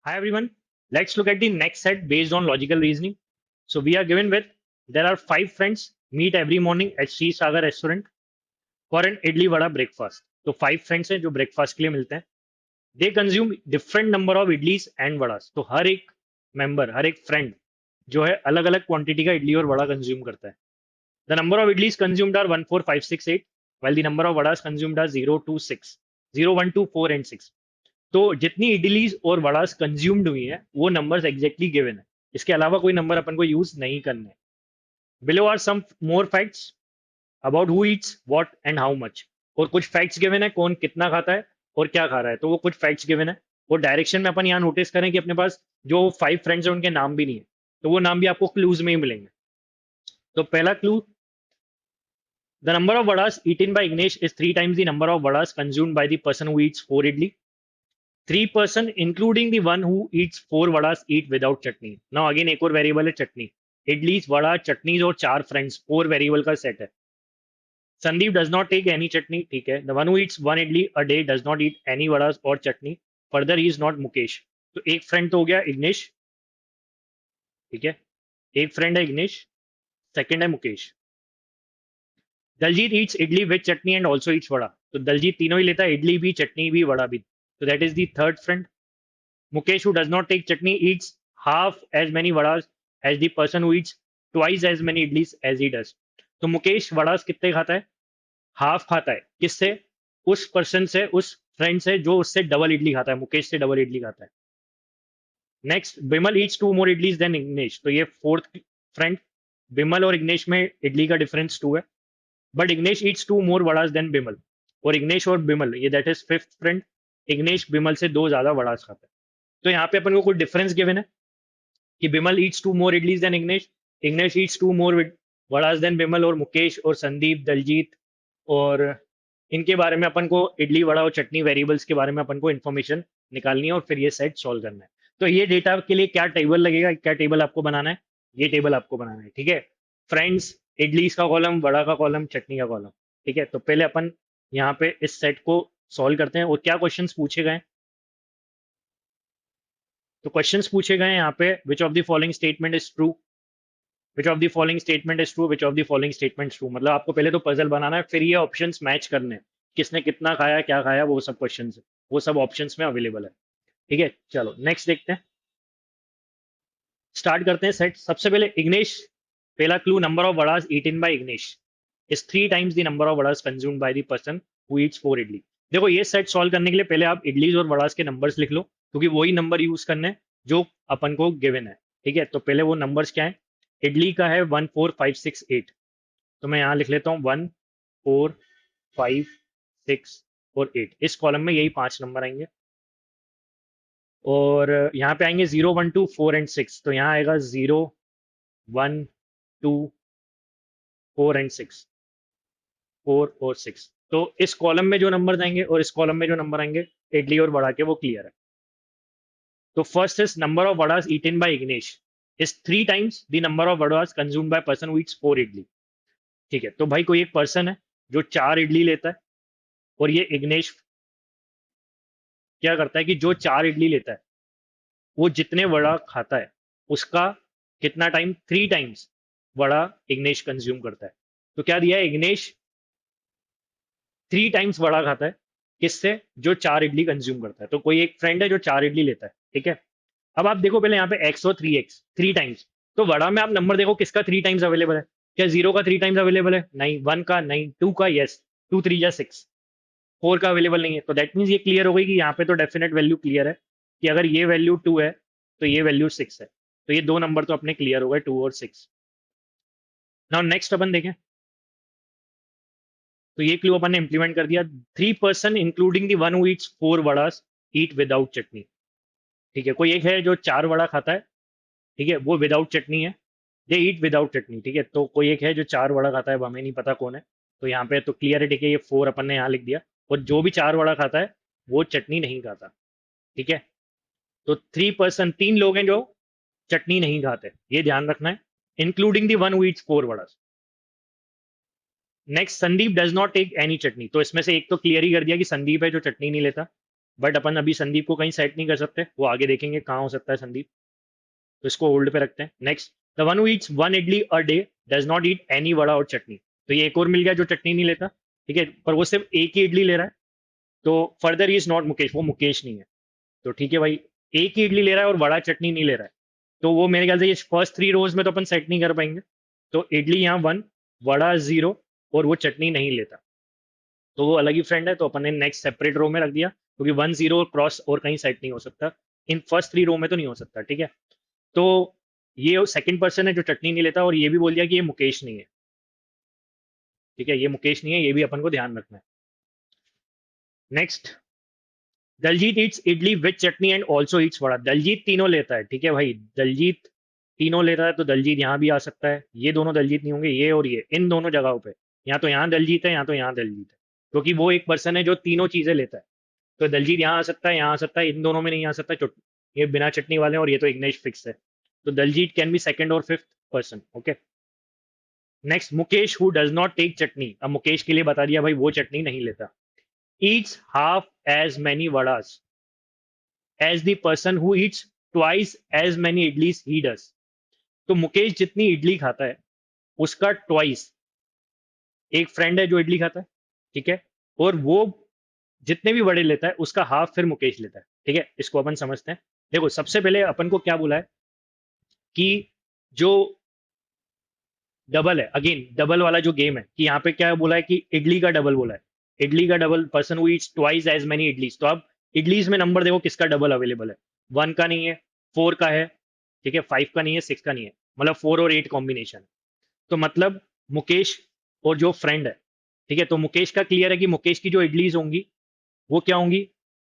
Hi everyone. Let's look at the next set based on logical reasoning. So we are given with there are five friends meet every morning at Sri Sagar restaurant for an idli vada breakfast. तो five friends हैं जो breakfast के लिए मिलते हैं. They consume different number of idlis and vadas. तो हर एक member, हर एक friend जो है अलग अलग क्वांटिटी का इडली और वड़ा कंज्यूम करता है. The number of idlis consumed are 1, 4, 5, 6, 8, while the number of vadas consumed are 0, 2, 6, 0, 1, 2, 4 and 6. तो जितनी इडलीज और वड़ास कंज्यूम्ड हुई है वो नंबर्स एग्जैक्टली गिवन है. इसके अलावा कोई नंबर अपन को यूज नहीं करना है. Below are some more facts about who eats what and how much. और कुछ फैक्ट्स गिवन है कौन कितना खाता है और क्या खा रहा है. तो वो कुछ फैक्ट्स गिवन है. और डायरेक्शन में अपन यहाँ नोटिस करें कि अपने पास जो फाइव फ्रेंड्स हैं उनके नाम भी नहीं है. तो वो नाम भी आपको क्लूज में ही मिलेंगे. तो पहला clue, the number of vadas eaten by Ignesh is 3 times the number of vadas consumed by the person who eats 4 idli. 3 person including the one who eats 4 vadas eat without chutney. Now again एक और variable है चटनी. Idlis vada chutneys और चार friends 4 variable का set है. Sandeep does not take any chutney. ठीक है. The one who eats one idli a day does not eat any vadas और chutney. Further he is not Mukesh. तो एक फ्रेंड तो हो गया इग्नेश. ठीक है. एक फ्रेंड है इग्नेश. सेकंड है Mukesh. Daljeet eats idli with chutney and also eats vada. तो दलजीत तीनों ही लेता है, इडली भी चटनी भी वड़ा भी. तो that is the third friend. Mukesh, who does not take chutney, eats half as many vadas as the person who eats twice as many idlis as he does. तो मुकेश वड़ास कितने खाता है? हाफ खाता है. किससे? उस पर्सन से, उस फ्रेंड से जो उससे डबल इडली खाता है. मुकेश से डबल इडली खाता है. Next, Bimal eats 2 more idlis then Ignesh. तो ये फोर्थ फ्रेंड. बिमल और इग्नेश में इडली का डिफरेंस 2 है. But Ignesh eats 2 more vadas then Bimal. और इग्नेश और बिमल ये that is fifth friend. Ignesh Bimal से 2 ज्यादा वड़ास खाता है. तो यहाँ पे अपन को कुछ डिफरेंस गिवन है कि Bimal eats 2 more idlis then Ignesh. Ignesh eats 2 more vadas then Bimal. और मुकेश और संदीप दलजीत और इनके बारे में अपन को इडली वड़ा और चटनी वेरिएबल्स के बारे में अपन को इन्फॉर्मेशन निकालनी है और फिर ये सेट सॉल्व करना है. तो ये डेटा के लिए क्या टेबल लगेगा, क्या टेबल आपको बनाना है, ये टेबल आपको बनाना है. ठीक है. फ्रेंड्स, इडलीज का कॉलम, वड़ा का कॉलम, चटनी का कॉलम. ठीक है. तो पहले अपन यहाँ पे इस सेट को सॉल्व करते हैं. और क्या क्वेश्चंस पूछे गए हैं? तो क्वेश्चंस पूछे गए हैं यहाँ पे, विच of the following statement is true, which of the following statement is true, which of the following statement true. मतलब आपको पहले तो पजल बनाना है, फिर ये ऑप्शंस मैच करने हैं. किसने कितना खाया, क्या खाया, वो सब क्वेश्चंस है, वो सब ऑप्शंस में अवेलेबल है. ठीक है. चलो नेक्स्ट देखते हैं. स्टार्ट करते हैं सेट. सबसे पहले इग्नेश. पहला clue, number of vadas eaten by Ignesh is 3 times the number of vadas consumed by the person who eats 4 idli. देखो ये सेट सॉल्व करने के लिए पहले आप इडलीज और वड़ास के नंबर्स लिख लो, क्योंकि वही नंबर यूज करने हैं जो अपन को गिवन है. ठीक है. तो पहले वो नंबर्स क्या है? इडली का है 1, 4, 5, 6, 8. तो मैं यहाँ लिख लेता हूँ 1, 4, 5, 6 और 8. इस कॉलम में यही 5 नंबर आएंगे. और यहाँ पे आएंगे 0, 1, 2, 4 एंड 6. तो यहाँ आएगा 0, 1, 2, 4 एंड 6. 4 और 6. तो इस कॉलम में जो नंबर आएंगे और इस कॉलम में जो नंबर आएंगे इडली और वड़ा के, वो क्लियर है. तो first is number of vadas eaten by Ignesh is 3 times the number of vadas consumed by person who eats 4 idli. ठीक है. तो भाई कोई एक पर्सन है जो 4 इडली लेता है, और ये इग्नेश क्या करता है कि जो 4 इडली लेता है वो जितने वड़ा खाता है उसका कितना टाइम, 3 times वड़ा इग्नेश कंज्यूम करता है. तो क्या दिया है? इग्नेश 3 times वड़ा खाता है. किससे? जो 4 इडली कंज्यूम करता है. तो कोई एक फ्रेंड है जो 4 इडली लेता है. ठीक है. अब आप देखो पहले यहाँ पे एक्स और 3x, 3 times. तो वड़ा में आप नंबर देखो किसका 3 times अवेलेबल है. क्या 0 का 3 times अवेलेबल है? नहीं. 1 का नहीं. 2 का यस. 2 3 या 6. 4 का अवेलेबल नहीं है. तो दैट मीन्स ये क्लियर हो गई कि यहाँ पे तो डेफिनेट वैल्यू क्लियर है कि अगर ये वैल्यू 2 है तो ये वैल्यू 6 है. तो ये दो नंबर तो अपने क्लियर हो गए, 2 और 6. नाउ नेक्स्ट अपन देखें. तो ये क्लू अपन ने इंप्लीमेंट कर दिया. 3 person including the one who eats 4 vadas eat without chutney. ठीक है. कोई एक है जो 4 वड़ा खाता है. ठीक है. वो विदाउट चटनी है. दे ईट विदाउट चटनी. ठीक है. तो कोई एक है जो 4 वड़ा खाता है, वो हमें नहीं पता कौन है. तो यहाँ पे तो क्लियर है. ठीक है. ये 4 अपन ने यहाँ लिख दिया. और जो भी 4 वड़ा खाता है वो चटनी नहीं खाता. ठीक है. तो 3 person, 3 लोग हैं जो चटनी नहीं खाते, ये ध्यान रखना है. Including the one who eats 4 vadas. Next, Sandeep does not take any chutney. तो इसमें से एक तो क्लियर ही कर दिया कि संदीप है जो चटनी नहीं लेता. बट अपन अभी संदीप को कहीं सेट नहीं कर सकते, वो आगे देखेंगे कहाँ हो सकता है संदीप, तो इसको होल्ड पे रखते हैं। Next, the one who eats one idli a day does not eat any vada और चटनी। तो ये एक और मिल गया जो चटनी नहीं लेता, ठीक है, पर वो सिर्फ एक ही इडली ले रहा है, तो फर्दर इज नॉट मुकेश, वो मुकेश नहीं है। तो ठीक है भाई, एक ही इडली ले रहा है और वड़ा चटनी नहीं ले रहा है, तो वो मेरे ख्याल से ये फर्स्ट 3 रोज में तो अपन सेट नहीं कर पाएंगे। तो इडली यहाँ 1, वड़ा 0, और वो चटनी नहीं लेता, तो वो अलग ही फ्रेंड है, तो अपन ने नेक्स्ट सेपरेट रो में रख दिया, क्योंकि 1 0 क्रॉस और कहीं सेट नहीं हो सकता, इन फर्स्ट 3 रो में तो नहीं हो सकता, ठीक है। तो ये सेकंड पर्सन है जो चटनी नहीं लेता, और ये भी बोल दिया कि ये मुकेश नहीं है, ठीक है, ये मुकेश नहीं है, ये भी अपन को ध्यान रखना है। Next, Daljeet eats idli with chutney and also eats vada. Daljeet तीनों लेता है, ठीक है भाई, दलजीत तीनों लेता है, तो दलजीत यहाँ भी आ सकता है, ये दोनों दलजीत नहीं होंगे, ये और ये इन दोनों जगहों पे, या तो यहाँ दलजीत है या तो यहाँ दलजीत है, क्योंकि वो एक पर्सन है जो तीनों चीजें लेता है। तो दलजीत यहाँ आ सकता है, यहाँ आ सकता है, इन दोनों में नहीं आ सकता, ये बिना चटनी वाले हैं, और ये तो इग्नेश फिक्स है, तो दलजीत कैन बी सेकंड और fifth person, okay. Next, Mukesh who does not take chutney. अब मुकेश के लिए बता दिया भाई, वो चटनी नहीं लेता। Eats half as many vadas as the person who eats twice as many idlis he does. तो मुकेश जितनी इडली खाता है उसका ट्वाइस एक फ्रेंड है जो इडली खाता है, ठीक है, और वो जितने भी बड़े लेता है उसका हाफ फिर मुकेश लेता है, ठीक है, इसको अपन समझते हैं। देखो सबसे पहले अपन को क्या बोला है कि जो डबल है, अगेन डबल वाला जो गेम है, कि यहाँ पे क्या बोला है कि इडली का डबल बोला है, इडली का double, person who eats twice as many idlis. तो अब इडलीज में नंबर देखो किसका डबल अवेलेबल है, 1 का नहीं है, 4 का है, ठीक है, 5 का नहीं है, 6 का नहीं है, मतलब 4 और 8 कॉम्बिनेशन। तो मतलब मुकेश और जो फ्रेंड है, ठीक है, तो मुकेश का क्लियर है कि मुकेश की जो इडलीज होंगी वो क्या होंगी,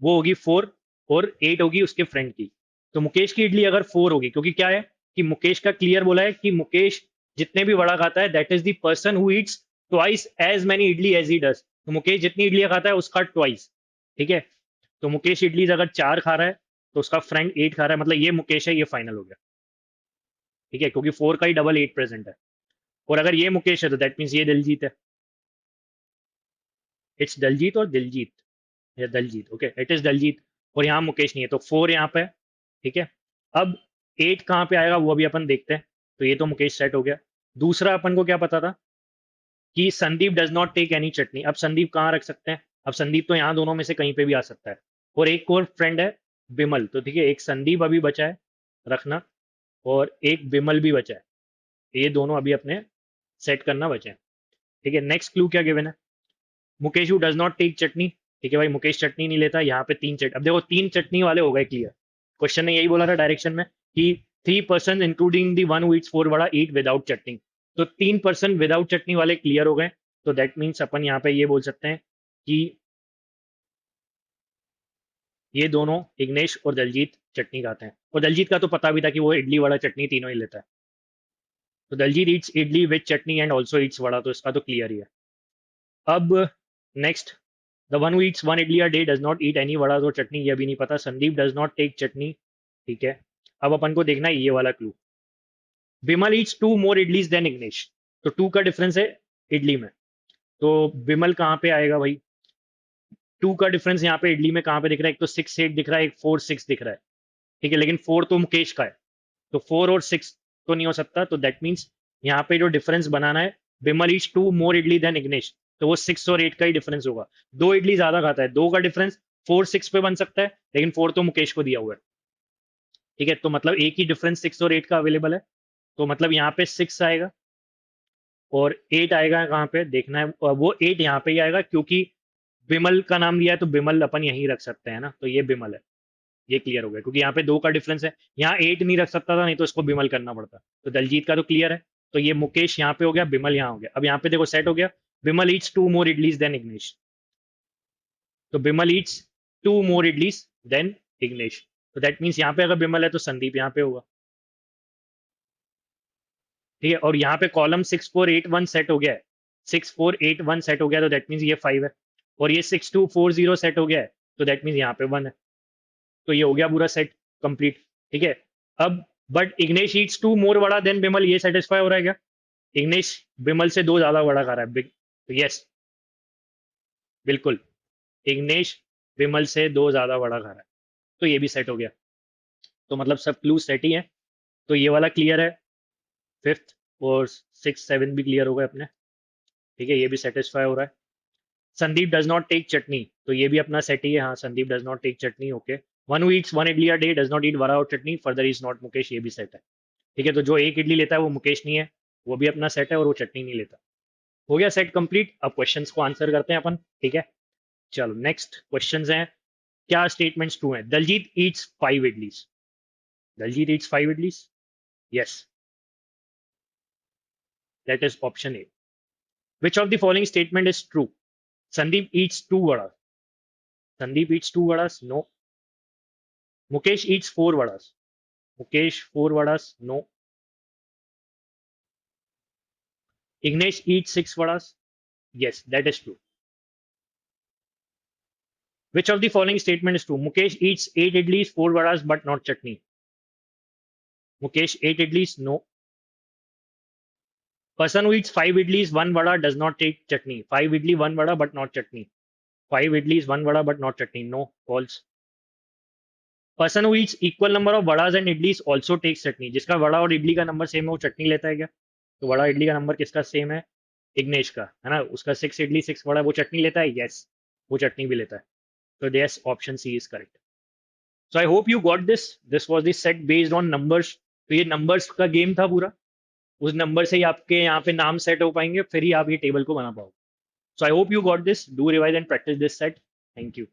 वो होगी 4, और 8 होगी उसके फ्रेंड की। तो मुकेश की इडली अगर 4 होगी, क्योंकि क्या है कि मुकेश का क्लियर बोला है कि मुकेश जितने भी वड़ा खाता है that is the person who eats twice as many idli as he does. तो मुकेश जितनी इडलियां खाता है उसका ट्वाइस, ठीक है। तो मुकेश इडलीज अगर 4 खा रहा है तो उसका फ्रेंड 8 खा रहा है, मतलब ये मुकेश है, ये फाइनल हो गया, ठीक है, क्योंकि 4 का ही डबल 8 प्रेजेंट है। और अगर ये मुकेश है तो दैट मीन्स ये दिलजीत है, इट्स दलजीत और दिलजीत, या Daljeet, okay, it is Daljeet. और यहाँ मुकेश नहीं है, तो 4 यहाँ पे है, ठीक है। अब 8 कहाँ पे आएगा वो अभी अपन देखते हैं। तो ये तो मुकेश सेट हो गया। दूसरा अपन को क्या पता था कि Sandeep does not take any chutney. अब संदीप कहाँ रख सकते हैं, अब संदीप तो यहाँ दोनों में से कहीं पे भी आ सकता है। और एक और फ्रेंड है बिमल, तो ठीक है, एक संदीप अभी बचा है रखना, और एक बिमल भी बचा है, ये दोनों अभी अपने सेट करना बचे हैं, ठीक है। नेक्स्ट क्लू क्या गिवन है, Mukesh who does not take chutney, ठीक है भाई, मुकेश चटनी नहीं लेता, यहाँ पे 3 चट, अब देखो 3 चटनी वाले हो गए क्लियर। क्वेश्चन ने यही बोला था डायरेक्शन में कि 3 person including the one who eats 4 vada eat without chutney. तो 3 पर्सन विदाउट चटनी वाले क्लियर हो गए, तो दैट मीन्स अपन यहाँ पे ये बोल सकते हैं कि ये दोनों इग्नेश और दलजीत चटनी खाते हैं, और दलजीत का तो पता भी था कि वो इडली वड़ा चटनी तीनों ही लेता है। तो Daljeet eats idli with chutney and also eats vada, तो इसका तो क्लियर ही है। अब next, the one who eats one idli a day does not eat any vada और चटनी, ये भी नहीं पता। Sandeep does not take chutney, ठीक है। अब अपन को देखना है ये वाला clue, Vimal eats 2 more idlis then Ignesh. तो 2 का डिफरेंस है इडली में, तो विमल कहाँ पे आएगा भाई, 2 का डिफरेंस यहाँ पे इडली में कहाँ पे दिख रहा है, एक तो 6 8 दिख रहा है, एक 4 6 दिख रहा है, ठीक है, लेकिन 4 तो मुकेश का है, तो 4 और 6 तो नहीं हो सकता, तो दैट मीन्स यहाँ पे जो डिफरेंस बनाना है, विमल ईट्स 2 मोर इडली देन इग्नेश, तो वो 6 और 8 का ही डिफरेंस होगा। 2 इडली ज्यादा खाता है, 2 का डिफरेंस 4 6 पे बन सकता है, लेकिन 4 तो मुकेश को दिया हुआ है, ठीक है, तो मतलब एक ही डिफरेंस 6 और 8 का अवेलेबल है, तो मतलब यहाँ पे 6 आएगा और 8 आएगा, कहाँ पे देखना है, और वो 8 यहाँ पे ही आएगा, क्योंकि विमल का नाम लिया है तो विमल अपन यहीं रख सकते हैं ना, तो ये विमल है, ये क्लियर हो गया, क्योंकि यहाँ पे 2 का डिफरेंस है, यहाँ 8 नहीं रख सकता था, नहीं तो इसको बिमल करना पड़ता। तो दलजीत का तो क्लियर है, तो ये मुकेश यहाँ पे हो गया, बिमल यहाँ हो गया। अब यहाँ पे देखो सेट हो गया, Bimal eats 2 more idlis then Ignesh, तो Bimal eats 2 more idlis then Ignesh, तो दैट मीन्स यहाँ पे अगर बिमल है तो संदीप यहाँ पे होगा, ठीक है। और यहाँ पे कॉलम 6 4 8 1 सेट हो गया है, 6 4 8 1 सेट हो गया, तो दैट मीन्स ये 5 है, और ये 6 2 4 0 सेट हो गया है, तो दैट मीन्स यहाँ पे 1 है, तो ये हो गया पूरा सेट कंप्लीट, ठीक है। अब but Ignesh eats 2 more vada then Bimal, ये सेटिस्फाई हो रहा है क्या, इग्नेश बिमल से 2 ज्यादा वड़ा खा रहा है, बिग, तो यस बिल्कुल, इग्नेश विमल से 2 ज्यादा बड़ा खा रहा है, तो ये भी सेट हो गया। तो मतलब सब क्लू सेट ही है। तो ये वाला क्लियर है, फिफ्थ और सिक्स सेवन भी क्लियर हो गए अपने। ठीक है, ये भी सेटिस्फाई हो रहा है। Sandeep does not take chutney, तो ये भी अपना सेट ही है। हाँ, Sandeep does not take chutney, okay. One who eats one idli a day does not eat vada और chutney, further is not Mukesh, ये भी सेट है। ठीक है, तो जो एक इडली लेता है वो मुकेश नहीं है, वो भी अपना सेट है, और वो चटनी नहीं लेता। हो गया सेट कंप्लीट। अब क्वेश्चंस को आंसर करते हैं अपन। ठीक है, चलो नेक्स्ट क्वेश्चंस हैं। क्या स्टेटमेंट्स ट्रू हैं? Daljeet eats 5 idlis. Daljeet eats 5 idlis, yes, that is option A. Which of the following statement is true? Sandeep eats 2 vada. Sandeep eats 2 vadas, no. Mukesh eats 4 vadas. Mukesh 4 vadas, no. Ignesh eats 6 vadas. Yes, that is true. Which of the following statement is true? Mukesh eats 8 idlis, 4 vadas, but not chutney. Mukesh 8 idlis, no. Person who eats 5 idlis, 1 vada does not take chutney. 5 idli, 1 vada, but not chutney. 5 idlis, 1 vada, but not chutney. No, false. Person who eats equal number of vadas and idlis also takes chutney. जिसका वड़ा और इडली का number same है वो चटनी लेता है क्या? तो वड़ा इडली का नंबर किसका सेम है? इग्नेश का, है ना? उसका 6 इडली 6 वड़ा, वो चटनी लेता है, यस, वो चटनी भी लेता है। So yes, option C is correct. So I hope you got this. This was the set based on numbers. तो ये numbers का गेम था पूरा। उस नंबर से ही आपके यहाँ पे नाम सेट हो पाएंगे, फिर ही आप ये टेबल को बना पाओगे। So I hope you got this. Do revise and practice this set. Thank you.